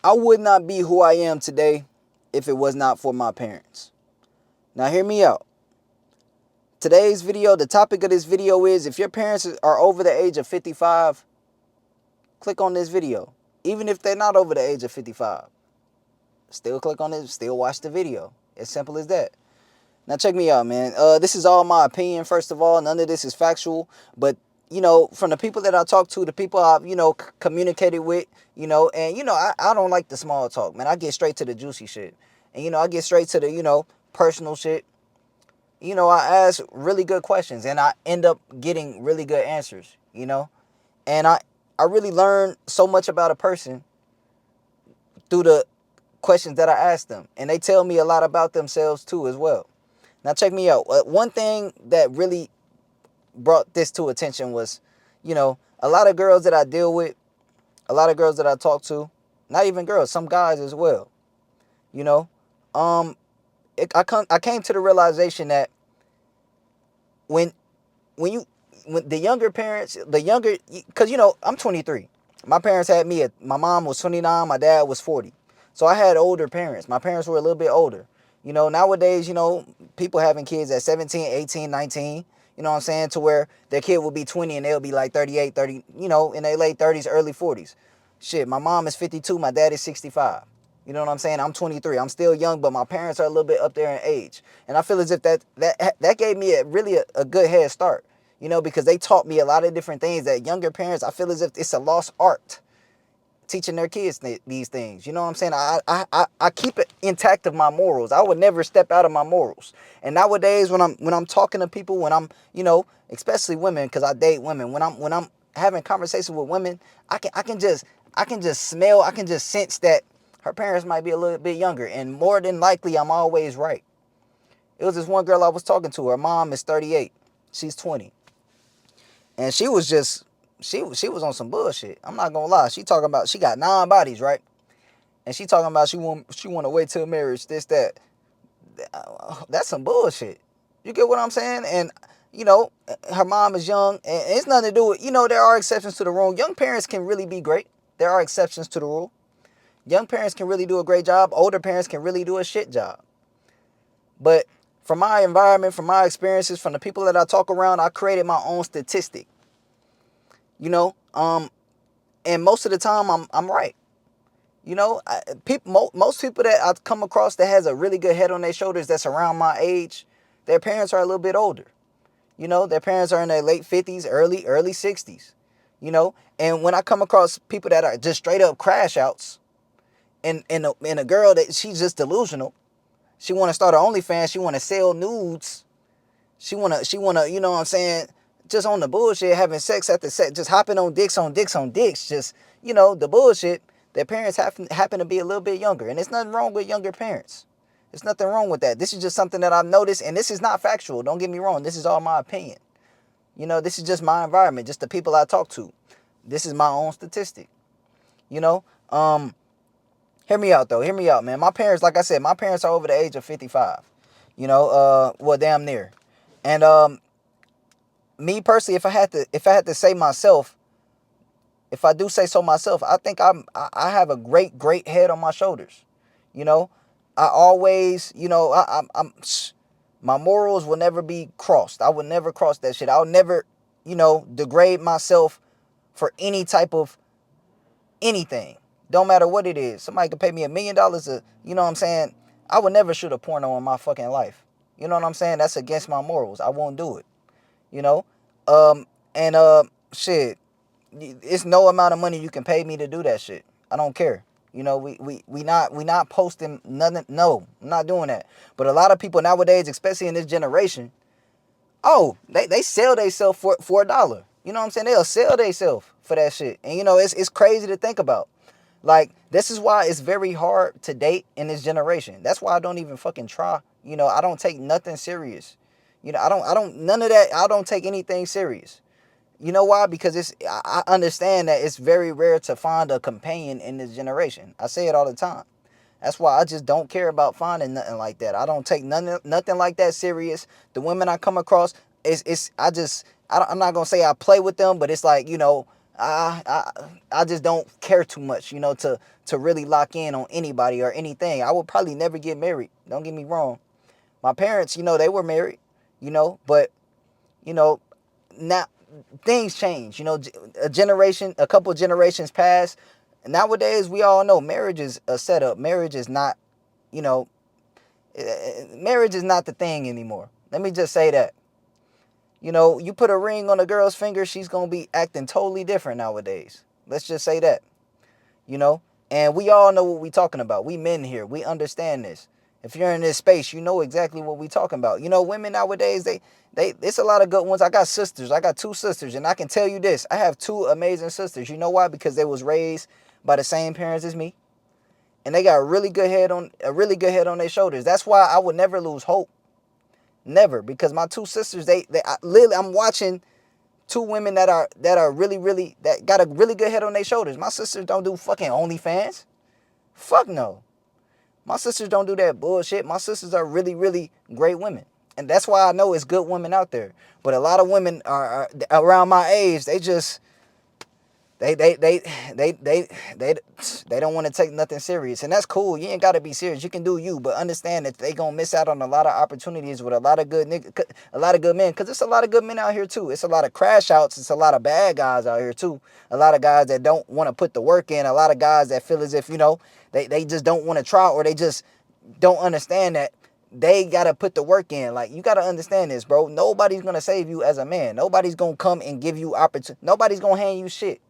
I would not be who I am today if it was not for my parents. Now hear me out. Today's video, the topic of this video is if your parents are over the age of 55, click on this video. Even if they're not over the age of 55, still click on it, still watch the video. As simple as that. Now check me out, man. This is all my opinion, first of all. None of this is factual. But, from the people that I talk to, the people I've, communicated with, and, I don't like the small talk, man. I get straight to the juicy shit. And, I get straight to the, personal shit. I ask really good questions and I end up getting really good answers, And I really learn so much about a person through the questions that I ask them. And they tell me a lot about themselves too as well. Now check me out. One thing that really brought this to attention was, a lot of girls that I deal with, a lot of girls that I talk to, not even girls, some guys as well, I came to the realization that when the younger parents, because I'm 23. My parents had me my mom was 29, my dad was 40. So I had older parents. My parents were a little bit older. Nowadays, people having kids at 17, 18, 19, you know what I'm saying, to where their kid will be 20 and they'll be like 38, 30, in their late 30s, early 40s. Shit, my mom is 52, my dad is 65. You know what I'm saying? I'm 23. I'm still young, but my parents are a little bit up there in age. And I feel as if that gave me a good head start, because they taught me a lot of different things that younger parents, I feel as if it's a lost art teaching their kids these things. You know what I'm saying? I keep it intact of my morals. I would never step out of my morals. And nowadays when I'm talking to people, when I'm, especially women, because I date women, when I'm having conversations with women, I can just smell, I can just sense that her parents might be a little bit younger, and more than likely I'm always right. It was this one girl I was talking to. Her mom is 38. She's 20. And she was just she was on some bullshit. I'm not gonna lie. She talking about she got 9 bodies, right? And she talking about she want to wait till marriage, this, that. That's some bullshit. You get what I'm saying? And her mom is young, and it's nothing to do with, there are exceptions to the rule. Young parents can really be great. There are exceptions to the rule. Young parents can really do a great job. Older parents can really do a shit job. But from my environment, from my experiences, from the people that I talk around, I created my own statistic. And most of the time I'm right. Most people that I've come across that has a really good head on their shoulders that's around my age, their parents are a little bit older. Their parents are in their late 50s, early 60s. And when I come across people that are just straight up crash outs, and a girl that she's just delusional, she want to start her OnlyFans, she want to sell nudes, she wanna, you know what I'm saying, just on the bullshit, having sex after sex, just hopping on dicks, just, the bullshit. Their parents happen to be a little bit younger. And there's nothing wrong with younger parents. There's nothing wrong with that. This is just something that I've noticed, and this is not factual. Don't get me wrong. This is all my opinion. This is just my environment, just the people I talk to. This is my own statistic. Hear me out, though. Hear me out, man. My parents, like I said, my parents are over the age of 55. Well, damn near. And me personally, if I had to say myself, if I do say so myself, I think I have a great head on my shoulders. I always, I'm my morals will never be crossed. I would never cross that shit. I'll never, degrade myself for any type of anything. Don't matter what it is. Somebody could pay me $1 million to, you know what I'm saying? I would never shoot a porno in my fucking life. You know what I'm saying? That's against my morals. I won't do it. Shit. It's no amount of money you can pay me to do that shit. I don't care. We not posting nothing. No, I'm not doing that. But a lot of people nowadays, especially in this generation, they sell themselves for $1. You know what I'm saying? They'll sell themselves for that shit. And it's crazy to think about. Like, this is why it's very hard to date in this generation. That's why I don't even fucking try. I don't take nothing serious. I don't none of that. I don't take anything serious. You know why? Because I understand that it's very rare to find a companion in this generation. I say it all the time. That's why I just don't care about finding nothing like that. I don't take nothing like that serious. The women I come across, I'm not gonna say I play with them, but it's like, I just don't care too much, to really lock in on anybody or anything. I would probably never get married. Don't get me wrong. My parents, they were married, but you know, now things change. A couple of generations pass. Nowadays, we all know marriage is a setup. You know, marriage is not the thing anymore. Let me just say that. You put a ring on a girl's finger, she's gonna be acting totally different nowadays. Let's just say that. you know? And we all know what we talking about. We men here, we understand this. If you're in this space, you know exactly what we talking about. Women nowadays, it's a lot of good ones. I got sisters. I got two sisters, and I can tell you this. I have two amazing sisters. You know why? Because they was raised by the same parents as me. And they got a really good head on their shoulders. That's why I would never lose hope. Never. Because my two sisters, literally, I'm watching two women that are really, really, that got a really good head on their shoulders. My sisters don't do fucking OnlyFans. Fuck no. My sisters don't do that bullshit. My sisters are really, really great women. And that's why I know it's good women out there. But a lot of women are around my age, they just they don't want to take nothing serious. And that's cool. You ain't gotta be serious. You can do you, but understand that they gonna miss out on a lot of opportunities with a lot of good a lot of good men. Cause it's a lot of good men out here too. It's a lot of crash outs. It's a lot of bad guys out here too. A lot of guys that don't want to put the work in. A lot of guys that feel as if, they just don't want to try, or they just don't understand that they gotta put the work in. Like, you gotta understand this, bro. Nobody's gonna save you as a man. Nobody's gonna come and give you opportunity. Nobody's gonna hand you shit.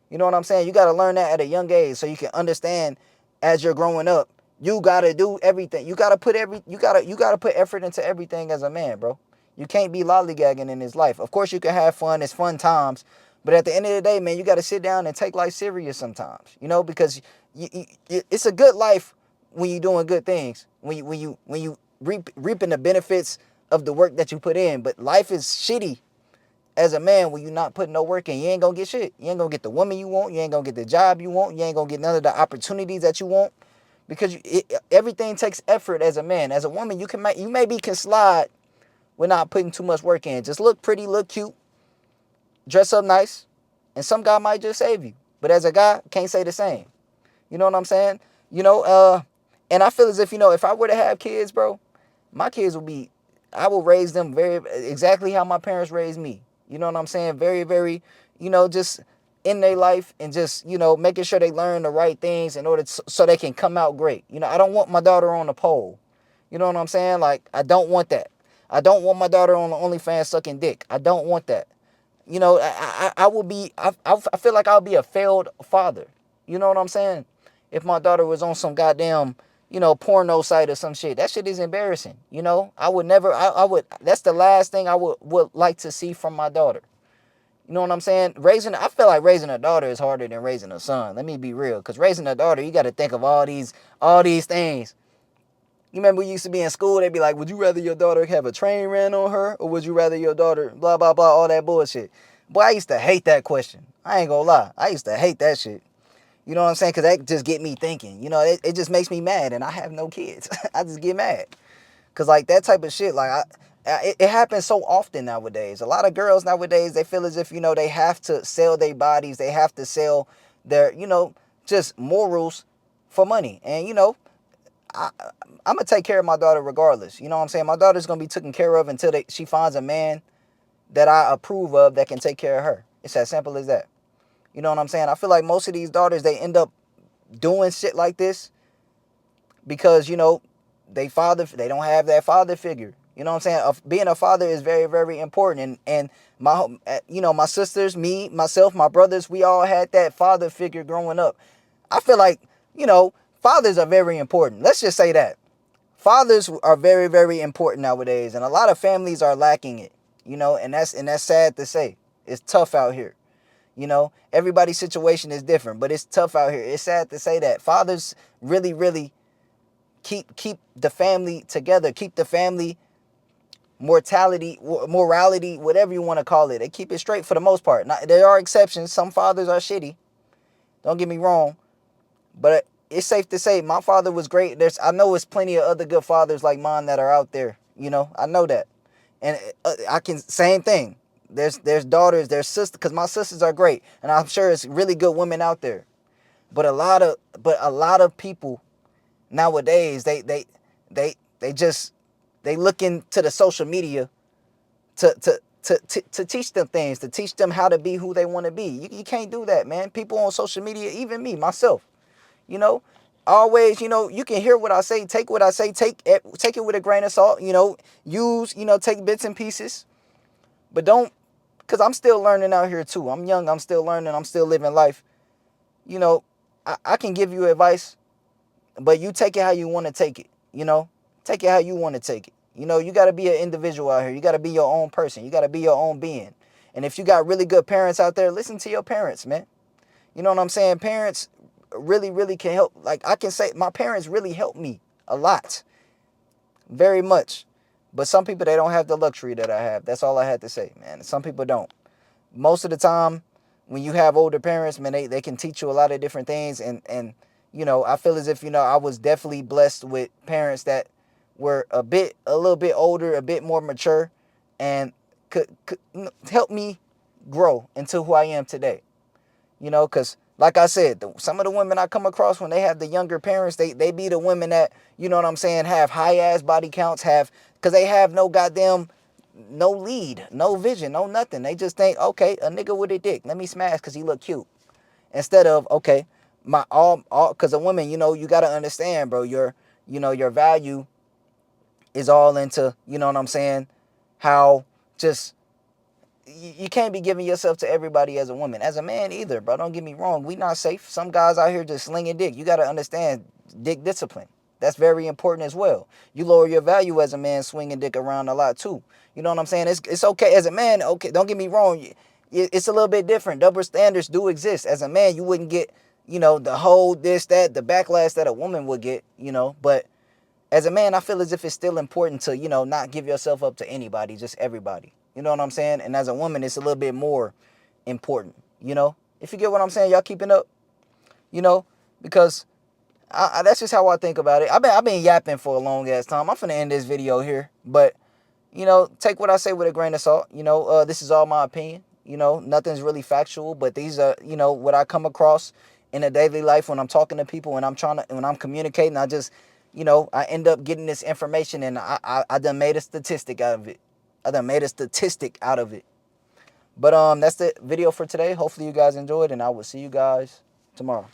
You know what I'm saying? You got to learn that at a young age so you can understand as you're growing up. You got to do everything. You got to put effort into everything as a man, bro. You can't be lollygagging in this life. Of course you can have fun. It's fun times. But at the end of the day, man, you got to sit down and take life serious sometimes. Because it's a good life when you're doing good things. When you reaping the benefits of the work that you put in. But life is shitty as a man when you not putting no work in. You ain't gonna get shit. You ain't gonna get the woman you want. You ain't gonna get the job you want. You ain't gonna get none of the opportunities that you want, because everything takes effort as a man. As a woman, you maybe can slide with not putting too much work in. Just look pretty, look cute, dress up nice, and some guy might just save you. But as a guy, can't say the same. You know what I'm saying? And I feel as if, if I were to have kids, bro, my kids I will raise them exactly how my parents raised me. You know what I'm saying? Very, very, just in their life, and just, making sure they learn the right things in order so they can come out great. I don't want my daughter on the pole. You know what I'm saying? Like, I don't want that. I don't want my daughter on the OnlyFans sucking dick. I don't want that. I feel like I'll be a failed father. You know what I'm saying? If my daughter was on some goddamn, porno site or some shit. That shit is embarrassing. I would never, I would, that's the last thing I would like to see from my daughter. You know what I'm saying? I feel like raising a daughter is harder than raising a son. Let me be real. Because raising a daughter, you got to think of all these things. You remember we used to be in school, they'd be like, would you rather your daughter have a train ran on her, or would you rather your daughter blah, blah, blah, all that bullshit? Boy, I used to hate that question. I ain't gonna lie. I used to hate that shit. You know what I'm saying? Because that just get me thinking. It just makes me mad, and I have no kids. I just get mad. Because, like, that type of shit, like, it happens so often nowadays. A lot of girls nowadays, they feel as if, they have to sell their bodies. They have to sell their, just morals for money. And, I'm going to take care of my daughter regardless. You know what I'm saying? My daughter's going to be taken care of until she finds a man that I approve of that can take care of her. It's as simple as that. You know what I'm saying? I feel like most of these daughters, they end up doing shit like this because, they don't have that father figure. You know what I'm saying? Being a father is very, very important. And my sisters, me, myself, my brothers, we all had that father figure growing up. I feel like, fathers are very important. Let's just say that. Fathers are very, very important nowadays. And a lot of families are lacking it, and that's sad to say. It's tough out here. Everybody's situation is different, but it's tough out here. It's sad to say that. Fathers really, really keep the family together, keep the family morality, whatever you want to call it. They keep it straight for the most part. Now, there are exceptions. Some fathers are shitty. Don't get me wrong. But it's safe to say my father was great. I know there's plenty of other good fathers like mine that are out there. I know that. And same thing. there's daughters, there's sisters, because my sisters are great, and I'm sure it's really good women out there. But a lot of people nowadays, they just they look into the social media to teach them things, to teach them how to be who they want to be. You can't do that, man. People on social media, even me, myself, you know, always, you can hear what I say, take what I say, take it with a grain of salt, use, take bits and pieces, but don't, because I'm still learning out here too. I'm young, I'm still learning, I'm still living life. You know, I can give you advice, but you take it how you want to take it, take it how you want to take it. You got to be an individual out here. You got to be your own person. You got to be your own being. And if you got really good parents out there, listen to your parents, man. You know what I'm saying? Parents really, really can help. Like, I can say my parents really helped me a lot, very much. But some people, they don't have the luxury that I have. That's all I had to say, man. Some people don't. Most of the time, when you have older parents, man, they can teach you a lot of different things. And I feel as if, I was definitely blessed with parents that were a little bit older, a bit more mature, and could help me grow into who I am today. Because like I said, some of the women I come across when they have the younger parents, they be the women that, you know what I'm saying, have high ass body counts, because they have no lead, no vision, no nothing. They just think, okay, a nigga with a dick, let me smash because he look cute. Instead of, okay, because a woman, you got to understand, bro, your value is all into, you know what I'm saying, how just, you can't be giving yourself to everybody as a woman. As a man either, bro. Don't get me wrong. We not safe. Some guys out here just slinging dick. You got to understand dick discipline. That's very important as well. You lower your value as a man swinging dick around a lot too. You know what I'm saying? It's okay as a man. Okay, don't get me wrong. It's a little bit different. Double standards do exist. As a man, you wouldn't get, the whole this, that, the backlash that a woman would get, But as a man, I feel as if it's still important to, not give yourself up to anybody, just everybody. You know what I'm saying? And as a woman, it's a little bit more important, If you get what I'm saying, y'all keeping up, because that's just how I think about it. I've been yapping for a long ass time. I'm finna end this video here, but take what I say with a grain of salt. This is all my opinion. Nothing's really factual, but these are, what I come across in a daily life when I'm talking to people, when I'm communicating. I just, I end up getting this information, and I done made a statistic out of it. But that's the video for today. Hopefully you guys enjoyed, and I will see you guys tomorrow.